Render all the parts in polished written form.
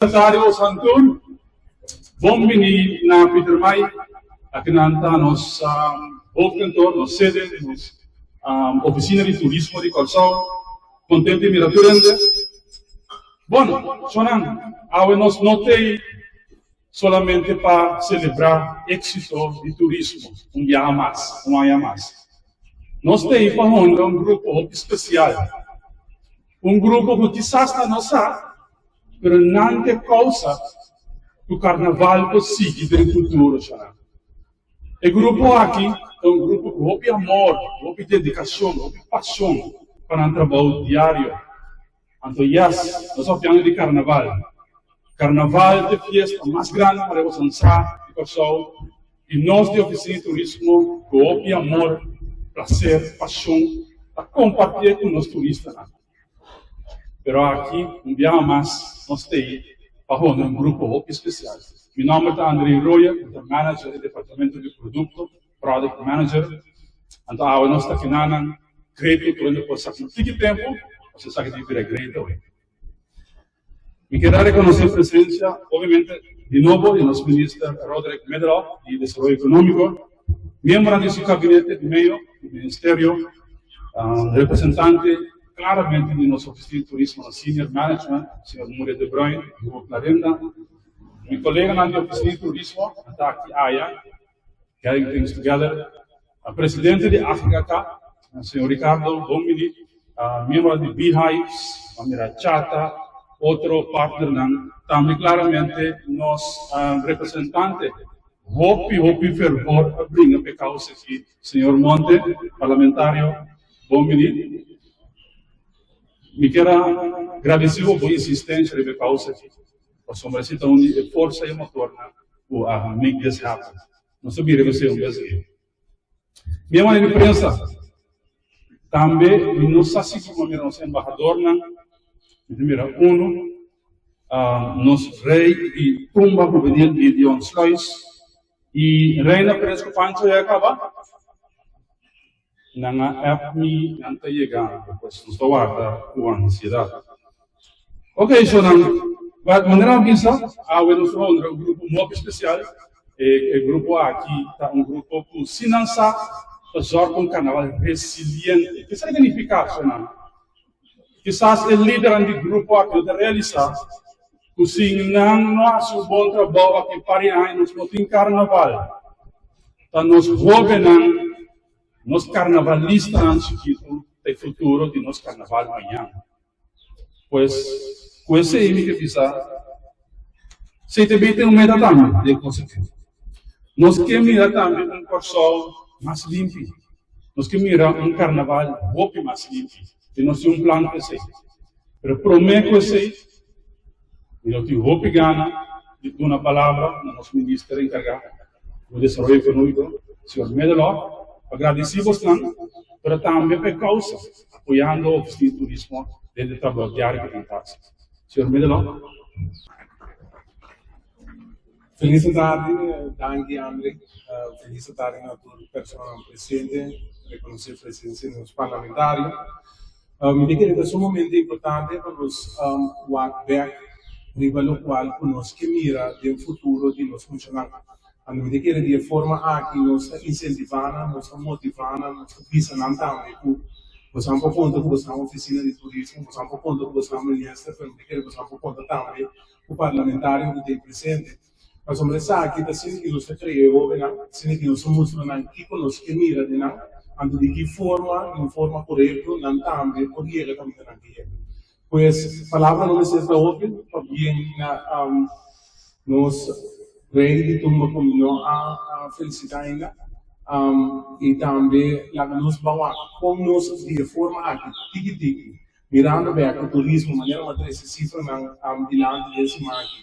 Secretário Santun, bom venir na Peter May, aqui na nos hoofdkantoor, nos sede, nos oficina de turismo de Corsão, contente de durante. Bom, Sonan, agora nós notei solamente para celebrar êxito de turismo, um dia a mais. Nós temos para um grupo especial, um grupo que quizás não sabe, mas não tem causa que o carnaval possível no futuro. O grupo aqui é um grupo que tem amor, tem dedicação, tem paixão para o trabalho diário. Então, nós falamos de carnaval. Carnaval é a festa mais grande para você dançar e pessoal. E nós de oficina de turismo, com amor, prazer, paixão, para compartilhar com os turistas. Mas aqui, um dia mais, nós temos um grupo especial. Meu nome é André Roya, sou manager do departamento de produto, product manager. Então, nós estamos aqui na crédito, que nós passamos muito tempo, você sabe que é crédito. Me quero reconhecer a presença, obviamente, de novo, do nosso ministro Roderick Medlock, de Desenvolvimento Econômico, membro de seu gabinete de meio, do Ministério, representante claramente de nosso oficina de turismo, senior management, o senhor Muriel de Bruyne, do Grupo Clarenda, meu colega na oficina de turismo, está aqui, Getting Things Together, a presidente de África, o senhor Ricardo Bombini, membro de Beehives, a Mira Chata, outro partner, também claramente nós representantes, hope fervor, abrir a causa aqui, senhor Monte, parlamentário Bombini. Me quero agradecer a boa insistência da causa aqui. Nós somos de força e motor para make this happen. Nós sabemos que você é minha mãe de imprensa também nos assiste como nosso embaixador, primeiro nosso rei e tumba proveniente de Onslois e reina Peresco Pancho já acaba. Não é me anta chegando, pois nos guarda com ansiedade. Ok, so de maneira visa, um grupo muito especial. O grupo aqui está um grupo que se lança para um carnaval resiliente. O que significa isso? Quizás o líder do grupo aqui de realizar que se não há um bom trabalho aqui para anos no fim carnaval, então nós jovens, nós carnavalistas no futuro de nosso carnaval amanhã. Pois, com esse que precisa, se também tem meta também de conseguir. Nós queremos mirar também um Corsão mais limpo. Nós queremos mirar um carnaval mais limpo. E nós temos plano para isso. Mas prometo que isso, eu tenho roupa gana de uma palavra no nosso ministro encarregado do desenvolvimento econômico, o senhor Medlock. Agradecemos para também por causa, apoiando o oficina de turismo dentro do trabalho diário que faz. Senhor Medlock. Feliz tarde, Danke, André. Feliz tarde a toda a pessoa presente, reconhecer a presença dos parlamentares. Me digo que é um momento importante para nós walk back, nível o qual nós que mira do futuro de nós funcionar. Me digo que de forma que nós incentivamos, nós motivamos, nós pisamos também. Nós vamos ponto que nós temos oficina de turismo, nós vamos ponto que nós temos ministro, mas me digo que nós vamos ponto também o parlamentário que tem presente. Mas o que aqui está que nós criamos, sendo que nós mostramos que nós que mira de nós, ando de que forma correta, não também por ele também não aqui. Pois palavra não é óbvio, também nós rei tumba como a felicidade ainda, e também lá nos vamos com nós de forma aqui, tiki mirando bem o turismo, maneira matriz cifra não dilante desse marco.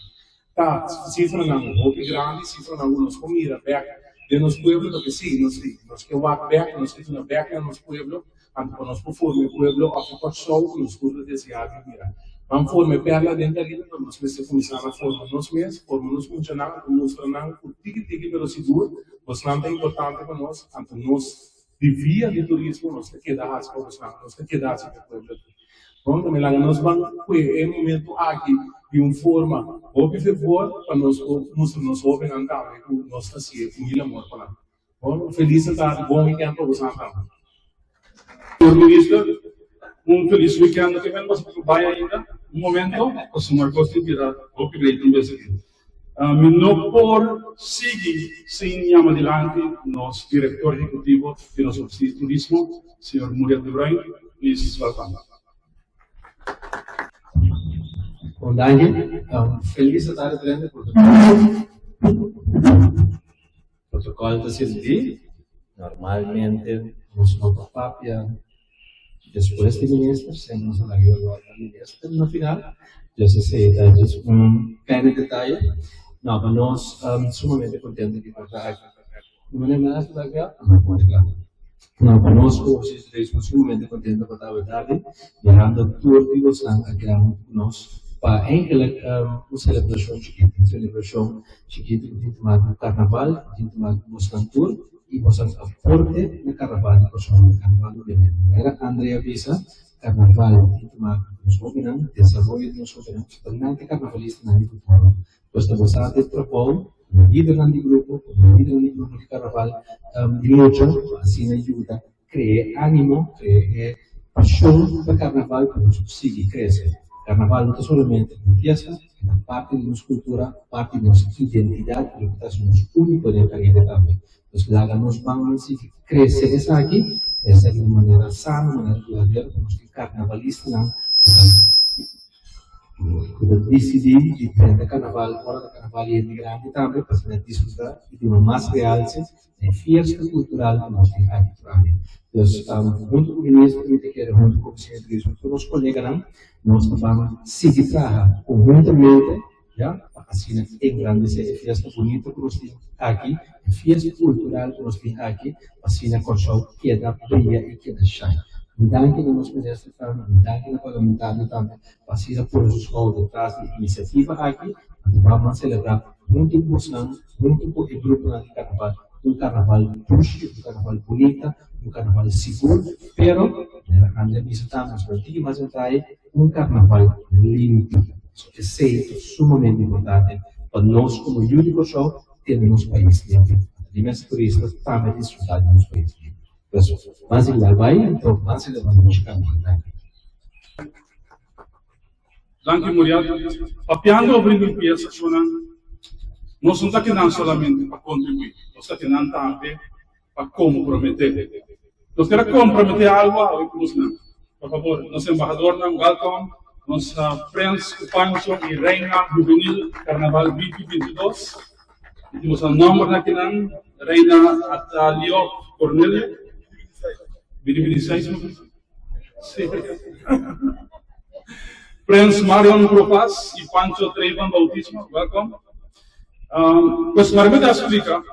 Tá, cifra não, roupa grande, cifra não, nós comida back de nos pueblos, porque sim, nós que walk back, nós que na back nos pueblos, antes nós por forma pueblo, a focar show, nos pueblos desse ano, mira. Vamos formar perla dentro dali, nós precisamos começar a formar nós mesmos, formar nos funcionar, mostrando o tique pelo seguro, mostrando é importante para nós, antes nós vivia de turismo, nós que dar as coisas, nós que dar as coisas. Então, também lá nós vamos, é um momento aqui, de uma forma, por favor, para nós nos ouvem andar, com nós fazer com muito amor para lá. Bom, feliz tarde, bom weekend para vocês. Senhor Ministro, feliz weekend que vem, mas que vai ainda, momento, o Senhor Costa dirá, o que leite um beijo aqui. Não por seguir sem ir adelante, nosso diretor executivo de nosso Oficina de Turismo, Senhor Muriel Duran, please welcome. Bom, Daniel, feliz tarde grande por protocolo da CSD. Normalmente, nos nota papia, depois de ministro, sempre nos alagueu a ministra no final. Eu sei que é pequeno detalhe. Não, mas nós sumamente contentes de estar aqui. Não é nada de legal? Não, conosco, vocês três, sumamente contentes de estar aqui. Mirando tudo que vocês aqui nós para uma celebração chiquita que tem carnaval, que tem Mostantur e vocês aporte no carnaval, no carnaval do Benin. Era Andrea Visa, carnaval, que tem desenvolvimento nos governos, também carnavalista na agricultura. Questa vostra propone, líder del gruppo, di carnaval, luce, assim aiuta, crea animo, crea passione per carnaval per nos conseguir crescer. Carnaval não é somente uma peça, é parte de nossa cultura, parte de nossa identidade, e que somos únicos no Caribe também. Então, lá nos vamos crescer essa aqui, essa de uma maneira sana, uma maneira verdadeira, como os carnavalistas não. Quando decidimos de ter carnaval, fora do carnaval e imigrante também, para poder desfrutar de uma mais realce, de festa cultural que nós temos aqui. Então, junto com o ministro, junto com o centro, com os colegas, nós vamos seguir trabalhando conjuntamente, para assim engrandecer a festa bonita que nós temos aqui, a festa cultural que nós temos aqui, para assim a coisa queda brilha e queda shine. Mudar que nós ministros também, mudar que parlamentares também, para assim por os detrás da iniciativa aqui, vamos celebrar muito emoção, muito grupo de carnaval, carnaval justo, carnaval bonita, carnaval seguro, pero anda visitamos aqui, mas entrar carnaval limpo. Isso é sumamente importante para nós, como único show, ter nos países limpo. Os turistas também desfrutar dos países limpo. Mas ele vai, então, mas ele vai buscar muito. Danke, Muriel. Papiando sobre limpieza, nós não estamos aqui somente para contribuir, nós estamos aqui também para comprometer. Nós queremos comprometer algo ao inclusive. Por favor, nosso embajador, welcome, nossa Prince Pancho e Reina Juvenil Carnaval 2022. Temos o nome aqui, Reina Atalio Cornelio. 2026, sim. Prince Marion Propas e Pancho Trayvon Bautismo, welcome. Pues Margarida explica,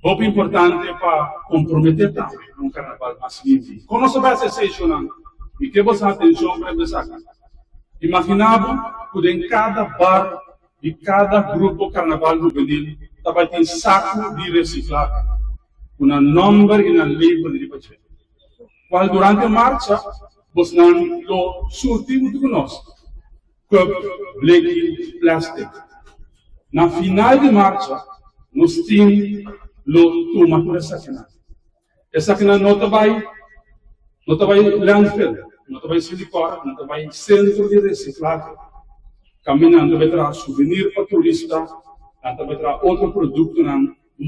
muito importante para comprometer também um carnaval mais limpo. Como nós vamos associar, e que você atenção para essa aqui. Imaginava que em cada bar e cada grupo carnaval juvenil também tem saco de reciclagem, com um número e um label de repetição. Qual durante a marcha, você não lo surtimos conosco, cup, bleque, plástico. Na final de marcha, nós temos lo toma por essa aquina. Essa aquina não vai landfill, não vai silicone, não vai centro de reciclagem. Caminhando vai trazer souvenir para turista, vai trazer outro produto,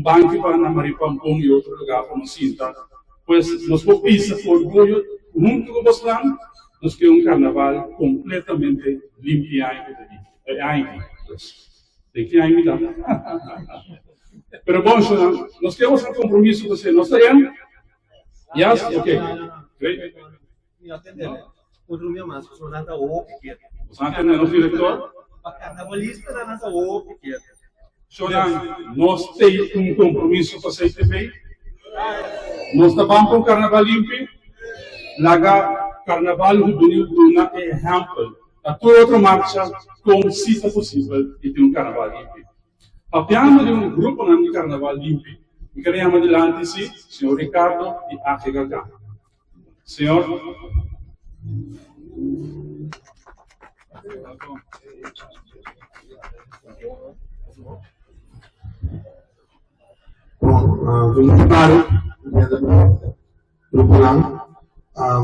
banco para na Maripampong e outro lugar para nos sinta. Pois nós podemos com orgulho, junto com você, nós queremos carnaval completamente limpo e tem que imitar. Pero bom, nós temos um compromisso com você. Nós estamos? Yes? Ok. Great. Outro dia mais, você não está o pequeno. Você não entende, nosso diretor? A carnavalista não está o pequeno. Choran, nós temos um compromisso com você também. Nós estamos com o carnaval limpo. Laga carnaval juvenil do na exemplo. A toda outra marcha, como se fosse possível, e tem um carnaval limpo. Papiamo de um grupo de carnaval limpo. E queremos adelante, sim, senhor Ricardo e Ache Gaga. Senhor. Felicitare il gruppo LAN,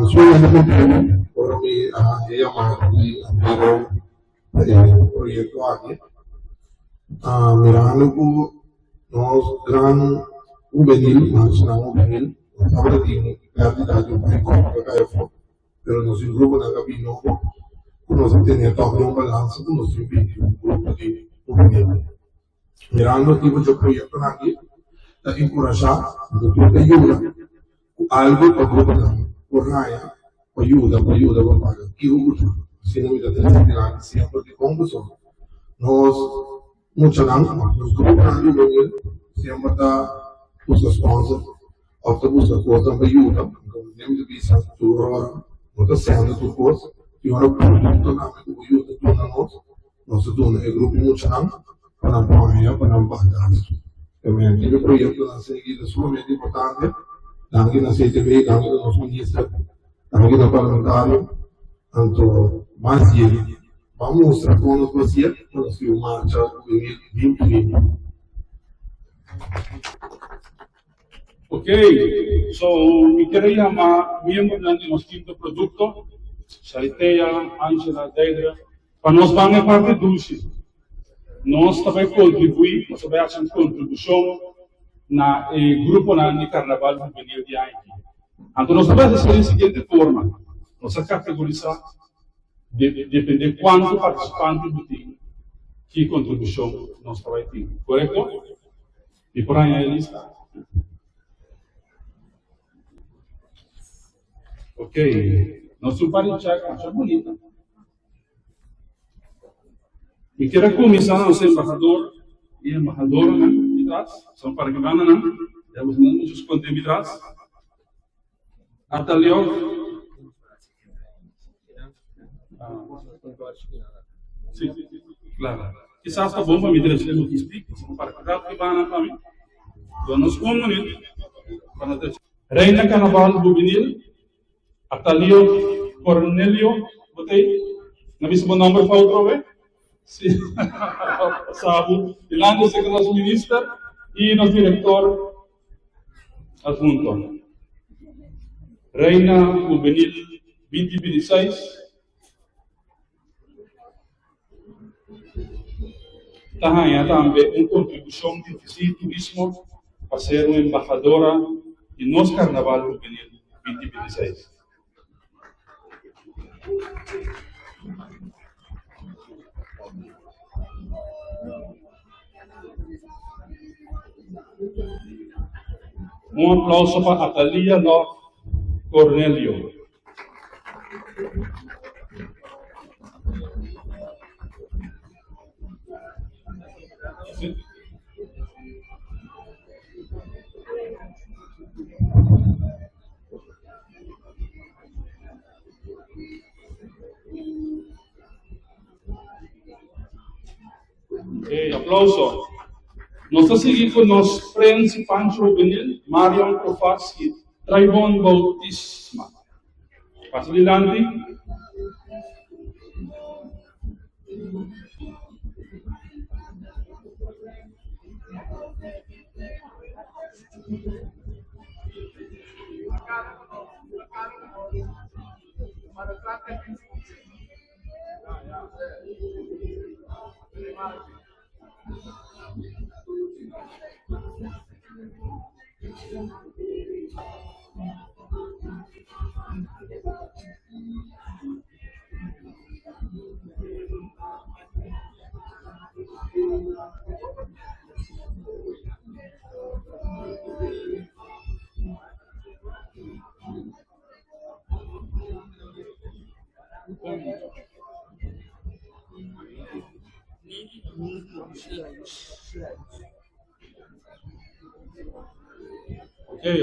sulle compagnie, ora mi chiamati il progetto AGI, mirando con nos gran juvenil, nacional juvenil, ahora tiene perdita de un poco de pero nos un grupo de camino, nos tiene todo un balance, nos invita un grupo de juvenil. Mirando tipo de proyecto aquí, da encorajar, da ayuda, algo para grupo de corraya, ayuda, para pagar, que o outro, se não me dá tempo, sempre de como só. Nós, muitos anos, nos grupos de juvenil, sempre está os sponsor, of the busca coisa para ajuda, nem de visa, tu rora, outra sendo tu coisa, e ora produto na que ajuda tu na nós tu na grupo muitos anos, para apoiar, para pagar. Também tive projeto na seguida sumamente importante, anche na CTV, anche no nosso ministro, anche no parlamentário, tanto mais ele, vamos mostrar como nos fazia, quando se marcha em 2020. Ok, so mi quiero llamar miembros de nuestro quinto producto, Charitea, Angela, Deidre, para nos van a parte dulce. Nós também contribuir, nós também fazemos contribuição na grupo de carnaval juvenil de Haiti. Então nós vamos fazer da seguinte forma, nós vamos categorizar, depende de quanto participante tem, que contribuição nós vamos ter, correto? E por aí a lista. Ok, nós vamos para o chat, acho bonita. E quero começar a ser embajador e embajadora de trás, são para que van a já vos não muitos contem de trás. Até ali, sim, claro. Quizás está bom para me dizer o que explico, para que van a também. Vamos comunir, Reina Carnaval Juvenil. Atalio Cornelio, botei, na mesma nome para outra vez? Sim, sabe, Ilando é nosso ministro e nosso diretor adjunto. Reina Juvenil 2026. Tahanha também uma contribuição de oficina turismo para ser uma embajadora de nosso Carnaval Juvenil 2026. Um aplauso para Atalia Love Cornelio. Sim. Aplauso. Nós seguimos com nosso principal juvenil, Marion Profarski, Traibon Bautisma. Passa adiante.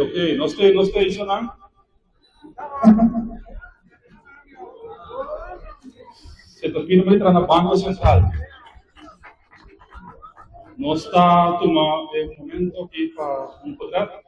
Ok, não está isso não? Você está vindo para entrar na Banco Central. Não está tomando um momento aqui para encontrar.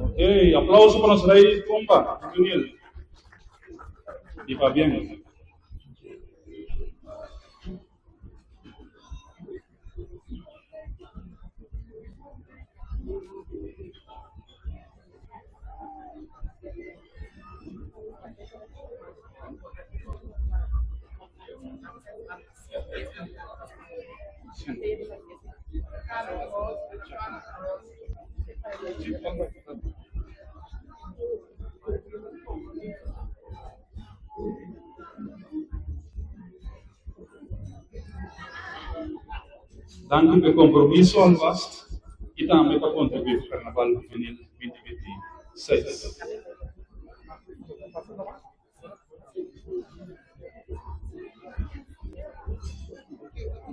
Ok, aplauso para los reyes, compa, Daniel. Y va bien. Dando de compromiso al VAST y también para contribuir al Carnaval Juvenil 2026.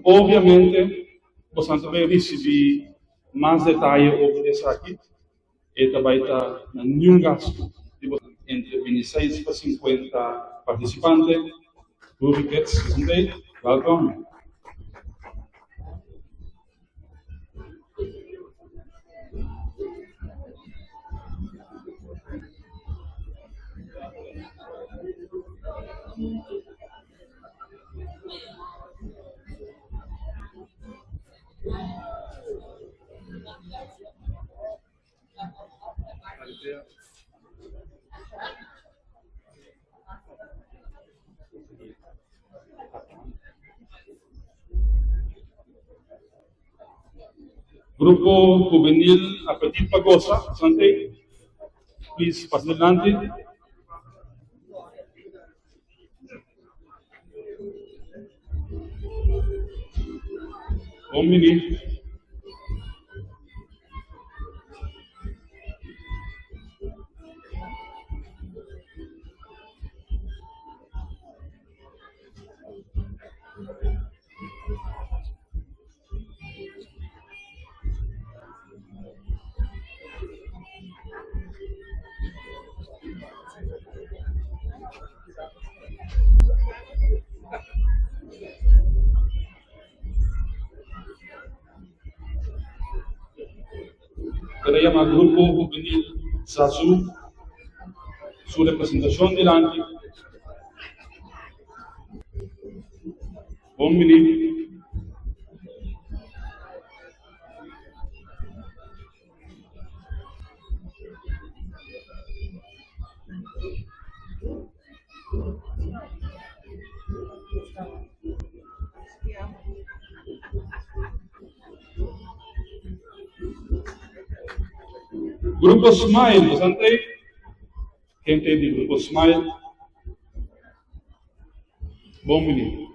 Obviamente, vos também receber mais detalhes sobre isso aqui. E também está nenhum gasto entre 26 para 50 participantes. Tickets, welcome. Grupo Juvenil Apetit Pagosa, Sante, please, pasen adelante. Un minuto. Quería llamar al Grupo Juvenil Zazu, su representación delante. Un minuto. Grupo Smile, Sante, gente del Grupo Smile. Bom minuto.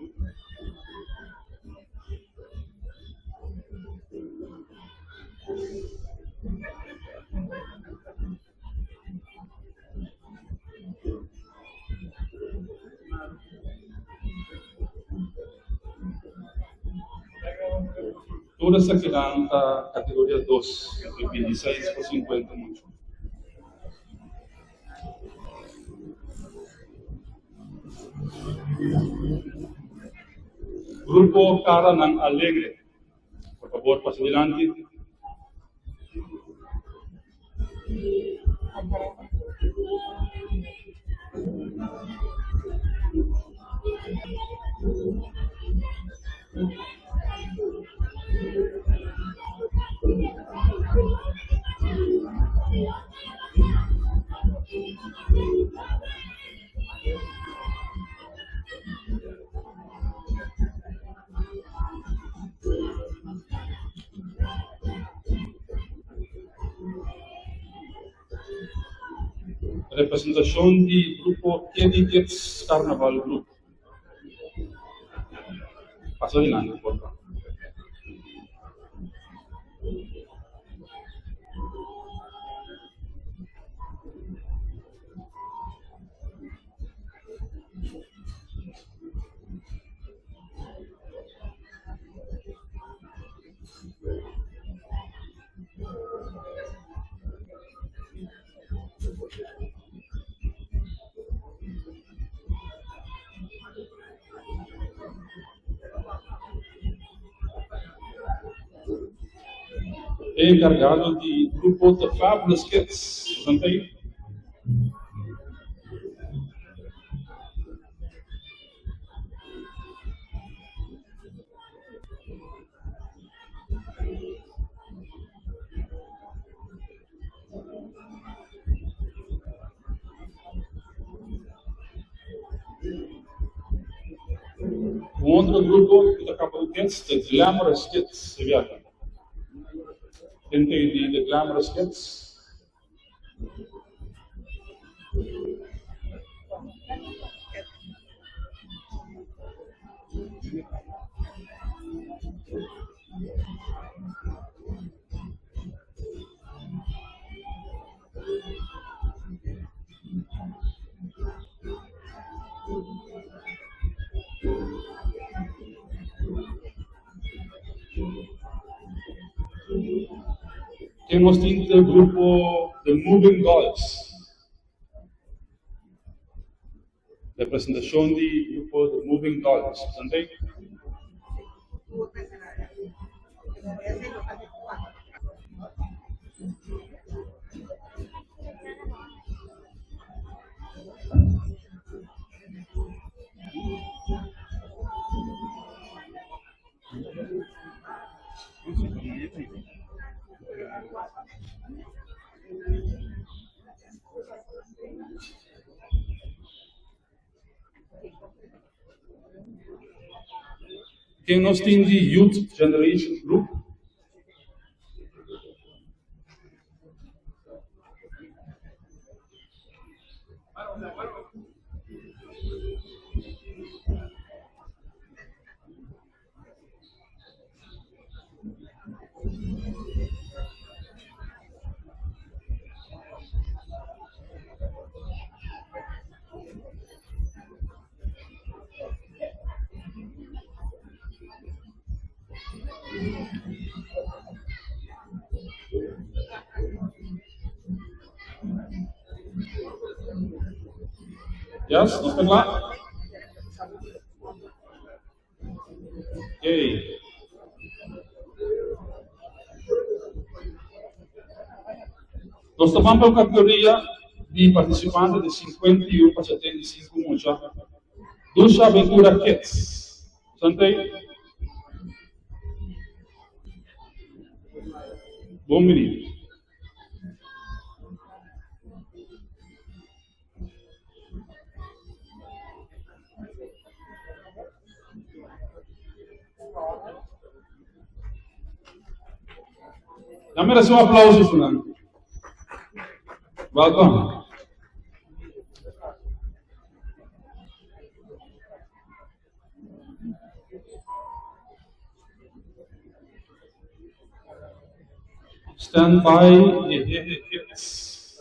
Toda essa criança, categoria 2, entre 26 para 50 mucho. Grupo Cara ng Alegre, por favor, pase adelante. Representación del grupo Editets Carnaval Group. Paso adelante, por favor. encargado del grupo The Fabulous Kids. ¿Presente ahí? Un otro grupo que está acá de Kids, The Glamorous Kids, se viaja. Gente de The Glamorous Kids. Tenemos el grupo The Moving Dolls. La presentación del grupo The Moving Dolls. ¿Presente? Tenemos the Youth Generation Group. Yes, ¿no está claro? Okay. Nós tomamos uma categoria de participantes de 51 para 75 mucha. Dulce Aventura Kids. Santei? Bom menino. Já mereceu um aplauso, Fernando. Welcome. Stand by, kids.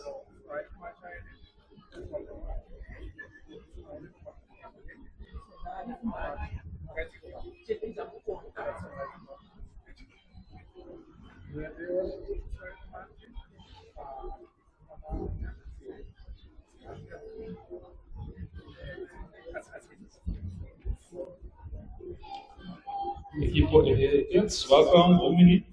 Equipo de kids, welcome, bom menino.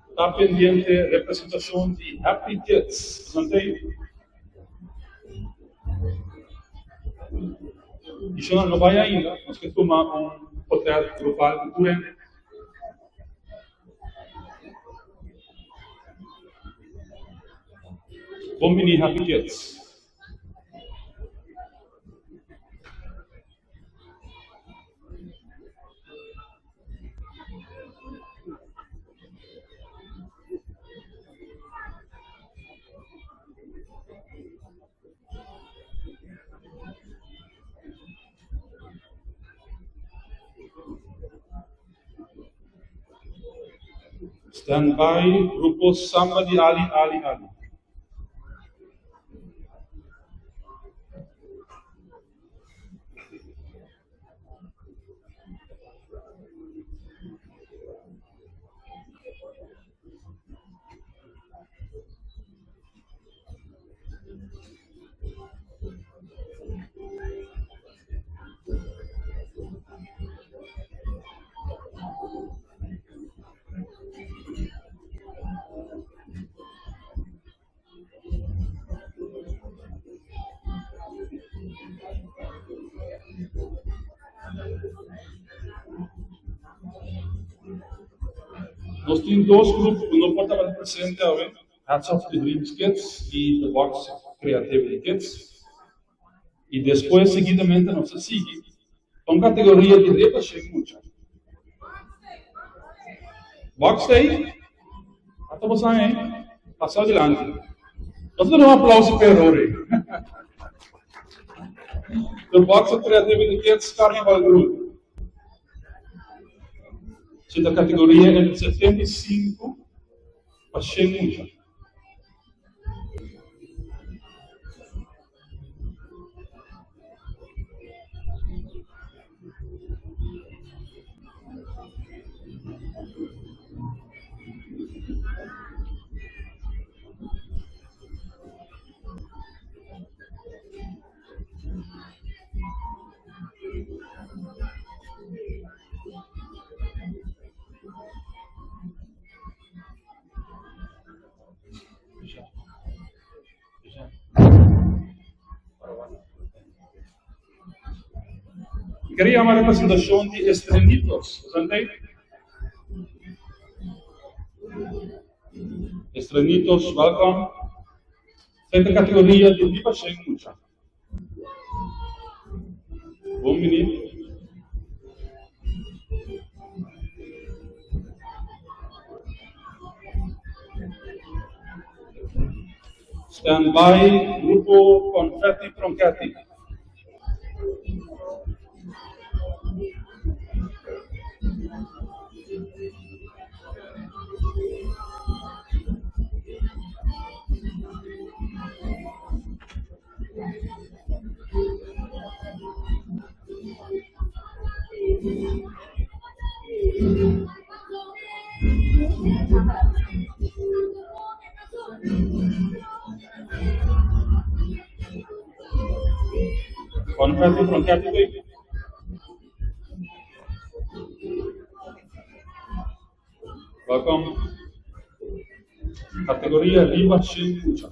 Está pendiente representação de Happy Kids. Presente. Isso não vai ainda, nós queremos tomar hotel grupal cultural. Bom menino, Happy Kids. Stand by, grupo Samba de Ali. temos dois grupos que não podem estar presentes hoje, Hats of the Dreams Kids e The Box Creativity Kids. E depois, seguidamente, nós seguimos com categoria de letra cheia muita. Box Day, até você aí, passar adiante. Nós damos aplauso para o Rory. The Box Creativity Kids Carnival Group. Da categoria entre 75 a 100 muita. Queria uma representação de Estrenitos, entende? Estrenitos, welcome. Esta categoria de Viva Cheia Mucha. Bom menino. Stand by, grupo Confetti Tronchetti. Confetti Tronchetti, baby. Welcome. Categoria Viva Cheia Mucha.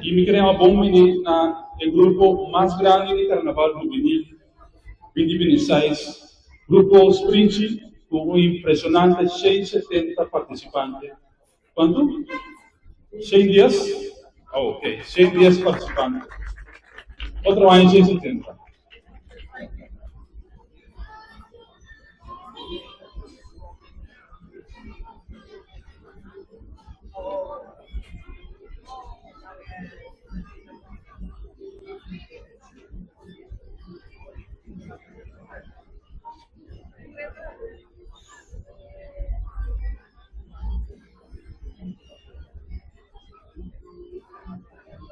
E me queria uma bom menino no grupo mais grande de Carnaval Juvenil 2026, grupo Sprint, com um impressionante 670 participantes. Quanto? 100 dias? Oh, ok, 100 dias participantes. Outro ano 670.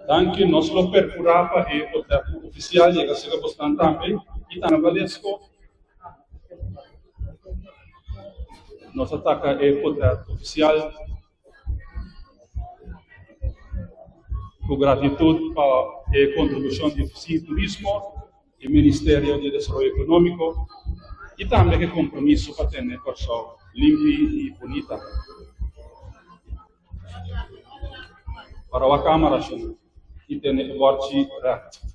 Danke, nós lo percurava e o oficial chega a ser bastante também e está na Valesco. Nós ataca o oficial com gratidão para a contribuição do Oficina de Turismo e Ministério de Desenvolvimento Econômico e também o compromisso para ter uma Corsol limpa e bonita. Para a Câmara, e tem o voto reto.